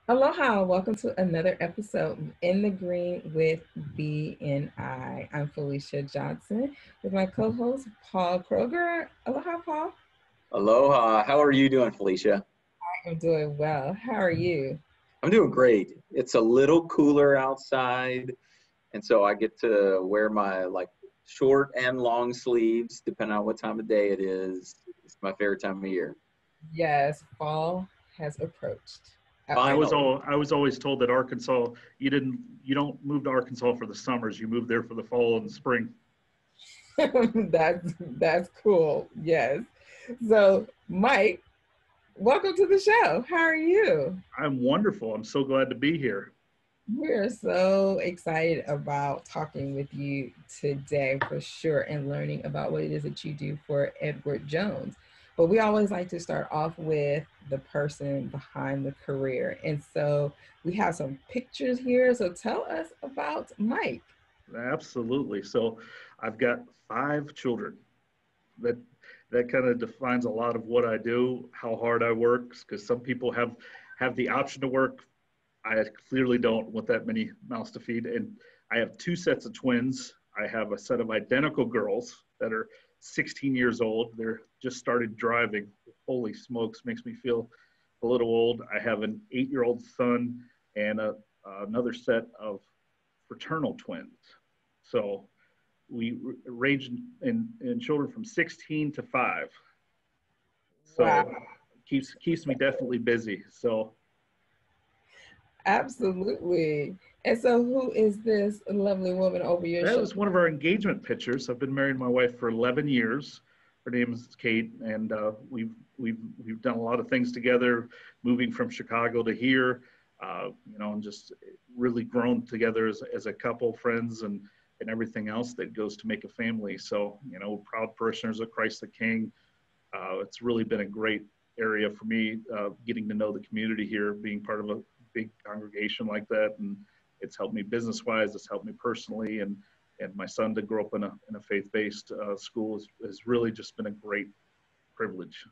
Aloha, welcome to another episode of In the Green with BNI. I'm Felicia Johnson with my co-host Paul Kroger. Aloha, Paul. Aloha. How are you doing, Felicia? I'm doing well. How are you? I'm doing great. It's a little cooler outside, and so I get to wear my short and long sleeves, depending on what time of day it is. It's my favorite time of year. Yes, fall has approached. Finally. I was always told that Arkansas you don't move to Arkansas for the summers, you move there for the fall and the spring. That's cool. Yes. So, Mike, welcome to the show. How are you? I'm wonderful. I'm so glad to be here. We're so excited about talking with you today for sure and learning about what it is that you do for Edward Jones. But we always like to start off with the person behind the career. And so we have some pictures here. So tell us about Mike. Absolutely. So I've got 5 children. That that kind of defines a lot of what I do, how hard I work, because some people have the option to work. I clearly don't want that many mouths to feed. And I have 2 sets of twins. I have a set of identical girls that are 16 years old. They're just started driving. Holy smokes, makes me feel a little old. I have an 8-year-old son and another set of fraternal twins. So we range in children from 16 to 5. Wow. So keeps me definitely busy. So Absolutely. And so who is this lovely woman over your that shoulder? was one of our engagement pictures. I've been married to my wife for 11 years. Her name is Kate, and we've done a lot of things together, moving from Chicago to here, and just really grown together as a couple, friends, and everything else that goes to make a family. So, proud parishioners of Christ the King. It's really been a great area for me, getting to know the community here, being part of a big congregation like that, and it's helped me business-wise. It's helped me personally, and my son to grow up in a faith-based school has really just been a great privilege.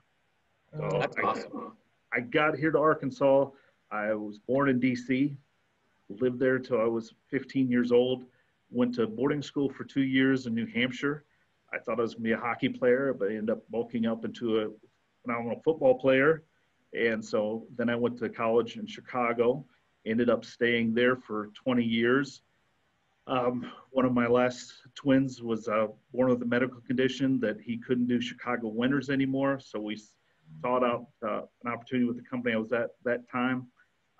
So That's awesome. I got here to Arkansas. I was born in D.C., lived there till I was 15 years old. Went to boarding school for 2 years in New Hampshire. I thought I was going to be a hockey player, but I ended up bulking up into a phenomenal football player. And so then I went to college in Chicago, ended up staying there for 20 years. One of my last twins was born with a medical condition that he couldn't do Chicago winters anymore. So we sought out an opportunity with the company I was at that time.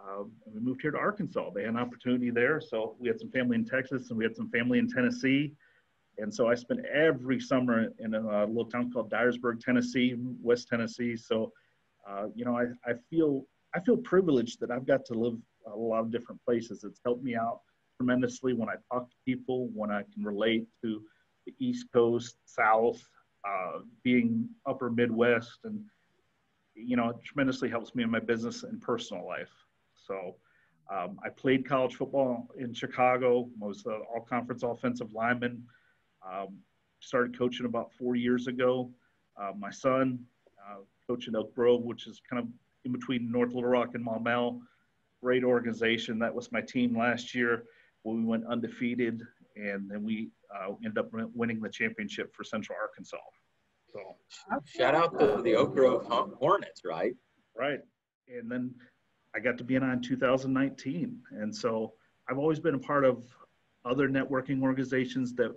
And we moved here to Arkansas. They had an opportunity there. So we had some family in Texas and we had some family in Tennessee. And so I spent every summer in a little town called Dyersburg, Tennessee, West Tennessee. So, I feel privileged that I've got to live a lot of different places. It's helped me out tremendously when I talk to people, when I can relate to the East Coast, South, being Upper Midwest, and it tremendously helps me in my business and personal life. So I played college football in Chicago. I was the all-conference offensive lineman. Started coaching about 4 years ago. My son coached in Elk Grove, which is kind of in between North Little Rock and Maumelle. Great organization. That was my team last year when we went undefeated, and then we ended up winning the championship for Central Arkansas. So Shout out to the Oak Grove Hornets, right? right. And then I got to BNI in 2019. And so I've always been a part of other networking organizations that,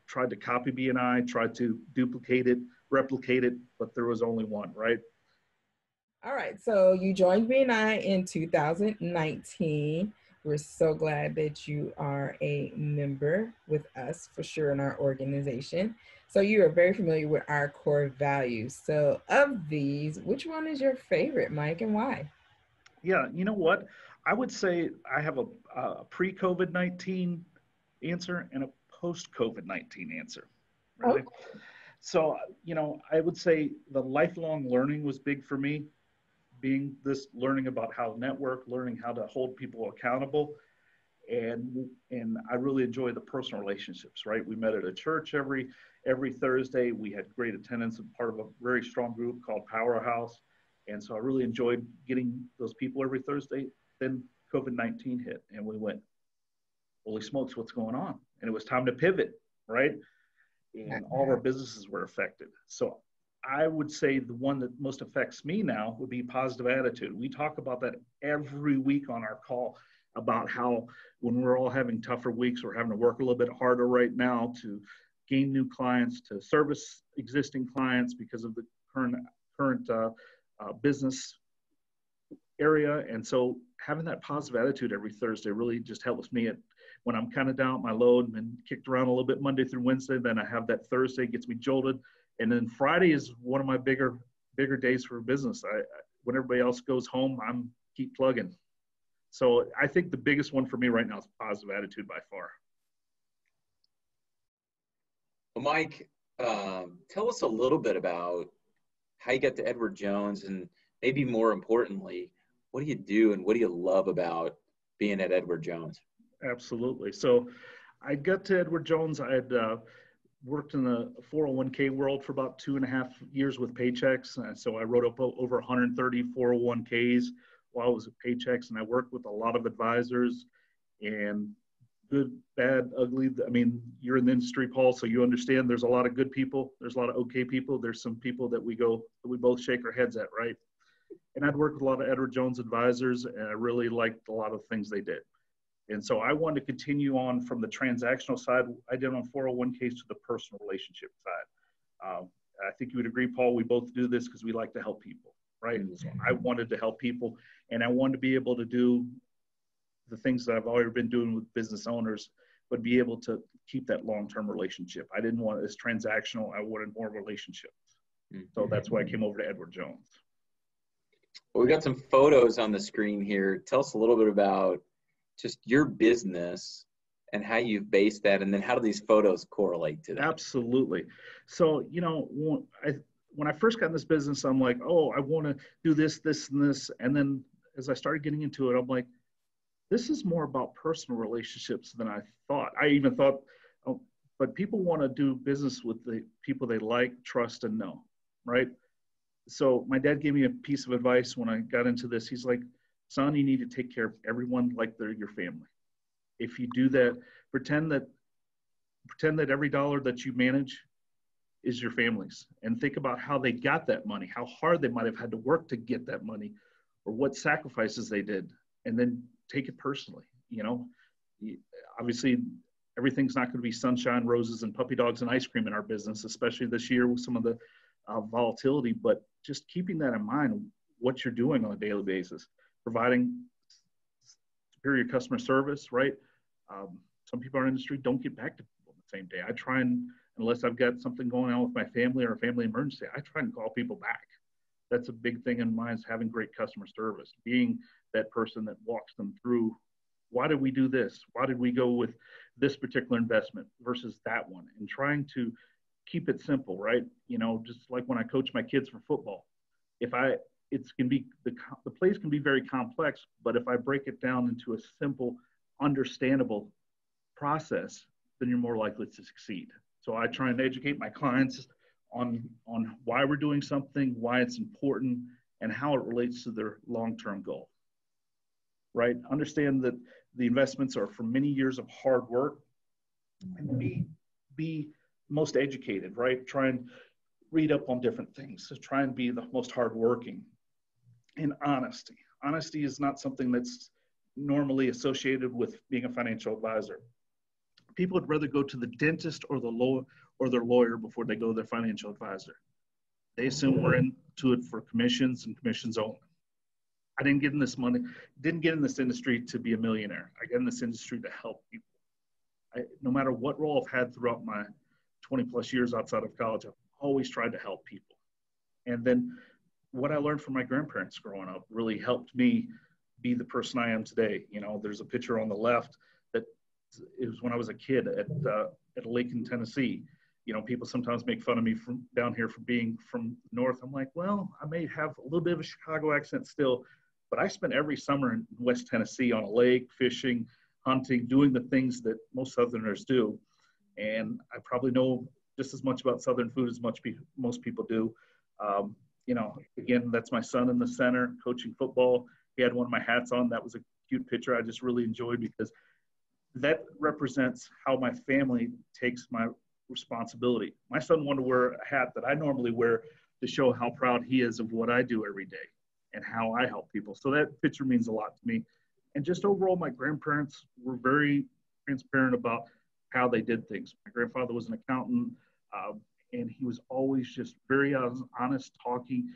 tried to copy BNI, tried to duplicate it, replicate it, but there was only one, right? All right. So you joined BNI in 2019. We're so glad that you are a member with us for sure in our organization. So you are very familiar with our core values. So of these, which one is your favorite, Mike, and why? Yeah, you know what? I would say I have a pre-COVID-19 answer and a post-COVID-19 answer, Oh, really. So, I would say the lifelong learning was big for me, being this learning about how to network, learning how to hold people accountable. And I really enjoy the personal relationships, right? We met at a church every Thursday. We had great attendance and part of a very strong group called Powerhouse. And so I really enjoyed getting those people every Thursday. Then COVID-19 hit, and we went, holy smokes, what's going on? And it was time to pivot, right? And all of our businesses were affected. So I would say the one that most affects me now would be positive attitude. We talk about that every week on our call, about how when we're all having tougher weeks, we're having to work a little bit harder right now to gain new clients, to service existing clients because of the current business area. And so having that positive attitude every Thursday really just helps me when I'm kind of down at my load and kicked around a little bit Monday through Wednesday. Then I have that Thursday, gets me jolted. And then Friday is one of my bigger days for business. When everybody else goes home, I'm keep plugging. So I think the biggest one for me right now is positive attitude by far. Well, Mike, tell us a little bit about how you got to Edward Jones, and maybe more importantly, what do you do and what do you love about being at Edward Jones? Absolutely. So I got to Edward Jones. I had worked in the 401k world for about 2.5 years with Paychex. So I wrote up over 130 401ks while I was at Paychex, and I worked with a lot of advisors, and good, bad, ugly. I mean, you're in the industry, Paul, so you understand there's a lot of good people. There's a lot of okay people. There's some people that we both shake our heads at, right? And I'd worked with a lot of Edward Jones advisors, and I really liked a lot of things they did. And so I wanted to continue on from the transactional side. I did on 401ks to the personal relationship side. I think you would agree, Paul, we both do this because we like to help people, right? And so I wanted to help people, and I wanted to be able to do the things that I've already been doing with business owners, but be able to keep that long-term relationship. I didn't want it as transactional. I wanted more relationships. So that's why I came over to Edward Jones. Well, we got some photos on the screen here. Tell us a little bit about just your business and how you've based that, and then how do these photos correlate to that? Absolutely. So, when I first got in this business, I'm like, oh, I want to do this, this, and this. And then as I started getting into it, I'm like, this is more about personal relationships than I thought. I even thought, oh, but people want to do business with the people they like, trust, and know, right? So my dad gave me a piece of advice when I got into this. He's like, son, you need to take care of everyone like they're your family. If you do that, pretend that every dollar that you manage is your family's, and think about how they got that money, how hard they might have had to work to get that money, or what sacrifices they did, and then take it personally. Obviously everything's not going to be sunshine, roses, and puppy dogs and ice cream in our business, especially this year with some of the volatility, but just keeping that in mind, what you're doing on a daily basis, providing superior customer service, right? Some people in our industry don't get back to people the same day. I try and, unless I've got something going on with my family or a family emergency, I try and call people back. That's a big thing in mine, is having great customer service, being that person that walks them through, why did we do this? Why did we go with this particular investment versus that one? And trying to keep it simple, right? Just like when I coach my kids for football, the plays can be very complex, but if I break it down into a simple, understandable process, then you're more likely to succeed. So I try and educate my clients on why we're doing something, why it's important, and how it relates to their long-term goal, right? Understand that the investments are from many years of hard work, and be most educated, right? Try and read up on different things. So try and be the most hardworking. And honesty. Honesty is not something that's normally associated with being a financial advisor. People would rather go to the dentist or their lawyer before they go to their financial advisor. They assume we're into it for commissions and commissions only. I didn't get in this industry to be a millionaire. I got in this industry to help people. No matter what role I've had throughout my 20 plus years outside of college, I've always tried to help people. And then what I learned from my grandparents growing up really helped me be the person I am today. There's a picture on the left that it was when I was a kid at a lake in Tennessee. People sometimes make fun of me from down here for being from north. I'm like, well, I may have a little bit of a Chicago accent still, but I spent every summer in West Tennessee on a lake, fishing, hunting, doing the things that most Southerners do. And I probably know just as much about Southern food as most people do. Again, that's my son in the center, coaching football. he had one of my hats on. That was a cute picture I just really enjoyed because that represents how my family takes my responsibility. My son wanted to wear a hat that I normally wear to show how proud he is of what I do every day and how I help people. So that picture means a lot to me. And just overall, my grandparents were very transparent about how they did things. My grandfather was an accountant, and he was always just very honest talking,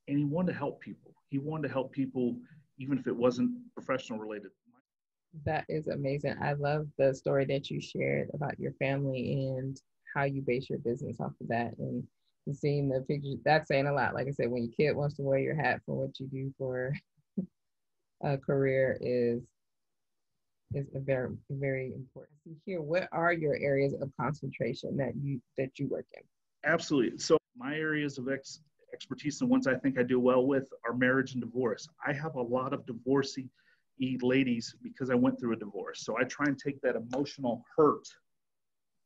and he wanted to help people. He wanted to help people even if it wasn't professional related. That is amazing. I love the story that you shared about your family and how you base your business off of that, and seeing the pictures. That's saying a lot. Like I said, when your kid wants to wear your hat for what you do for a career is a very, very important. Here, what are your areas of concentration that you work in? Absolutely. So my areas of expertise and ones I think I do well with are marriage and divorce. I have a lot of divorcee ladies because I went through a divorce. So I try and take that emotional hurt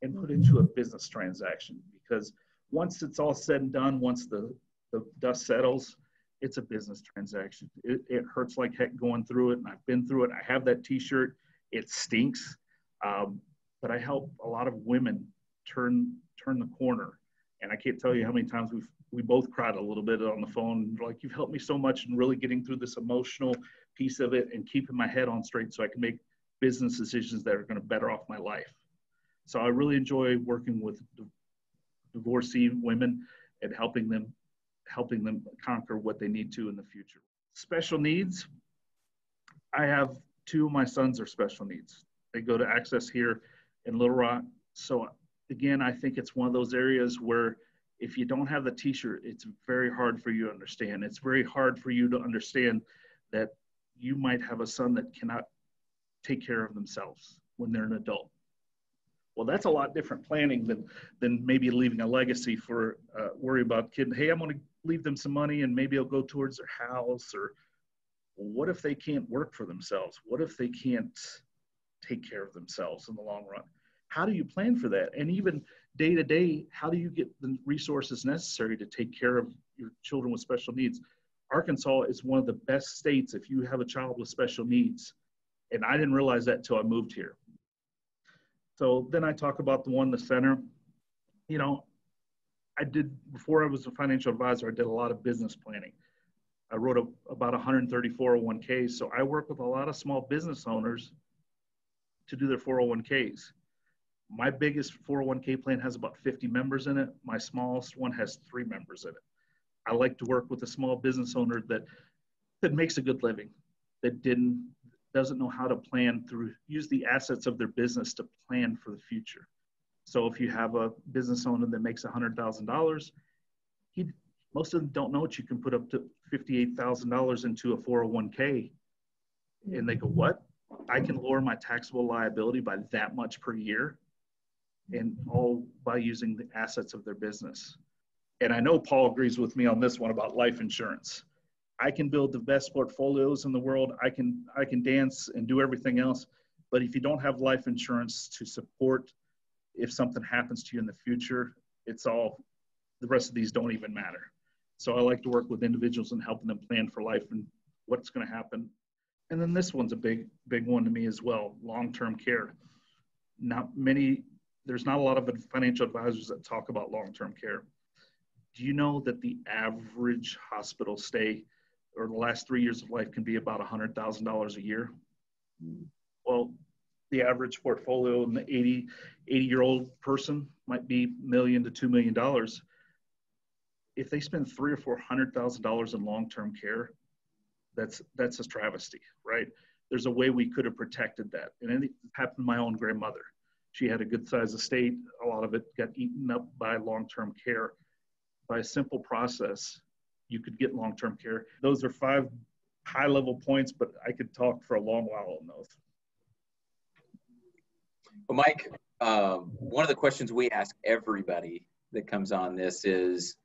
and put into a business transaction, because once it's all said and done, once the dust settles, it's a business transaction. It hurts like heck going through it, and I've been through it. I have that t-shirt. It stinks, but I help a lot of women turn the corner. And I can't tell you how many times we both cried a little bit on the phone, like, you've helped me so much in really getting through this emotional piece of it and keeping my head on straight so I can make business decisions that are going to better off my life. So I really enjoy working with divorcee women and helping them conquer what they need to in the future. Special needs. I have two of my sons are special needs. They go to Access here in Little Rock. So again, I think it's one of those areas where if you don't have the t-shirt, it's very hard for you to understand. It's very hard for you to understand that you might have a son that cannot take care of themselves when they're an adult. Well, that's a lot different planning than maybe leaving a legacy for worry about kid. Hey, I'm going to leave them some money and maybe it'll go towards their house. Or what if they can't work for themselves? What if they can't take care of themselves in the long run? How do you plan for that? And even day to day, how do you get the resources necessary to take care of your children with special needs? Arkansas is one of the best states if you have a child with special needs. And I didn't realize that until I moved here. So then I talk about the one in the center. You know, before I was a financial advisor, I did a lot of business planning. I wrote about 130 401ks. So I work with a lot of small business owners to do their 401ks. My biggest 401k plan has about 50 members in it. My smallest one has 3 members in it. I like to work with a small business owner that makes a good living, that doesn't know how to use the assets of their business to plan for the future. So if you have a business owner that makes $100,000, most of them don't know that you can put up to $58,000 into a 401k. And they go, what? I can lower my taxable liability by that much per year, and all by using the assets of their business. And I know Paul agrees with me on this one about life insurance. I can build the best portfolios in the world. I can dance and do everything else. But if you don't have life insurance to support if something happens to you in the future, the rest of these don't even matter. So I like to work with individuals and helping them plan for life and what's going to happen. And then this one's a big one to me as well, long-term care. There's not a lot of financial advisors that talk about long-term care. Do you know that the average hospital stay or the last 3 years of life can be about $100,000 a year? Well, the average portfolio in the 80-year-old person might be $1 million to $2 million. If they spend $300,000 or $400,000 in long-term care, that's a travesty, right? There's a way we could have protected that. And it happened to my own grandmother. She had a good sized estate. A lot of it got eaten up by long-term care. By a simple process, you could get long-term care. Those are 5 high-level points, but I could talk for a long while on those. Well, Mike, one of the questions we ask everybody that comes on this is,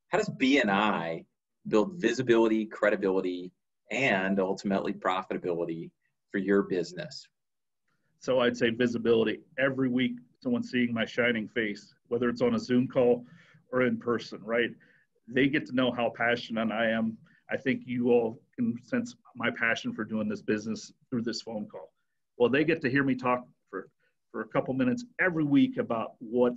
how does BNI build visibility, credibility, and ultimately profitability for your business? So I'd say visibility. Every week, someone's seeing my shining face, whether it's on a Zoom call or in person, right? They get to know how passionate I am. I think you all can sense my passion for doing this business through this phone call. Well, they get to hear me talk for a couple minutes every week about what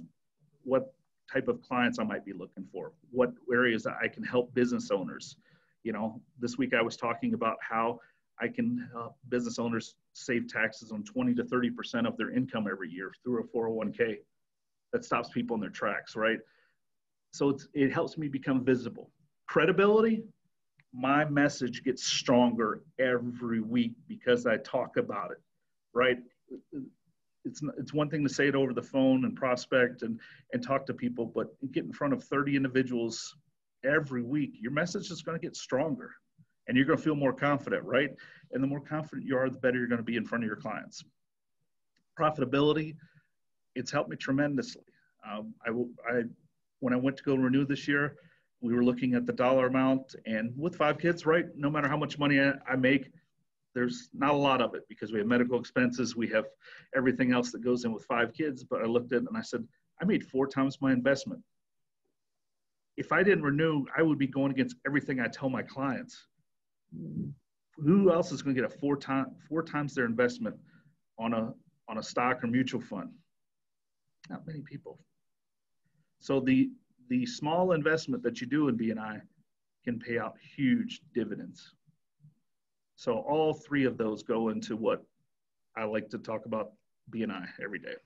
type of clients I might be looking for, what areas that I can help business owners. You know, this week I was talking about how I can help business owners save taxes on 20 to 30% of their income every year through a 401k. That stops people in their tracks, right? So it helps me become visible. Credibility, my message gets stronger every week because I talk about it, right? It's one thing to say it over the phone and prospect and talk to people, but get in front of 30 individuals every week, your message is going to get stronger and you're going to feel more confident, right? And the more confident you are, the better you're going to be in front of your clients. Profitability, it's helped me tremendously. When I went to go renew this year, we were looking at the dollar amount, and with 5 kids, right, no matter how much money I make, there's not a lot of it because we have medical expenses, we have everything else that goes in with 5 kids. But I looked at it and I said, I made 4 times my investment. If I didn't renew, I would be going against everything I tell my clients. Who else is going to get a 4 times their investment on a stock or mutual fund? Not many people. So the small investment that you do in BNI can pay out huge dividends. So all 3 of those go into what I like to talk about BNI every day.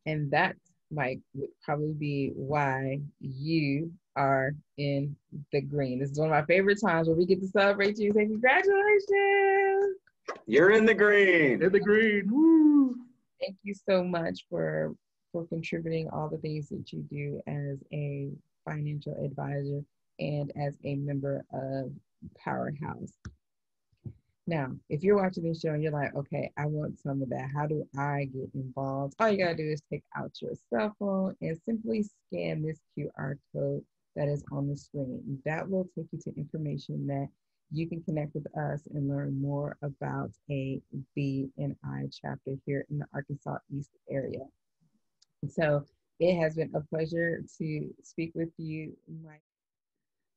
And that, Mike, would probably be why you are in the green. This is one of my favorite times where we get to celebrate you and say, congratulations. You're in the green. In the green. Woo. Thank you so much for contributing all the things that you do as a financial advisor and as a member of Powerhouse. Now, if you're watching this show and you're like, okay, I want some of that, how do I get involved? All you gotta do is take out your cell phone and simply scan this QR code that is on the screen. That will take you to information that you can connect with us and learn more about a BNI chapter here in the Arkansas East area. So it has been a pleasure to speak with you, Mike.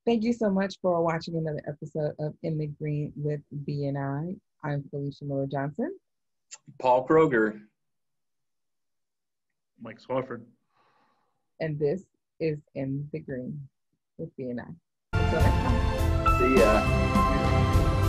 Thank you so much for watching another episode of In the Green with BNI. I'm Felicia Miller Johnson. Paul Kroger. Mike Swafford. And this is In the Green with BNI. Until next time. See ya.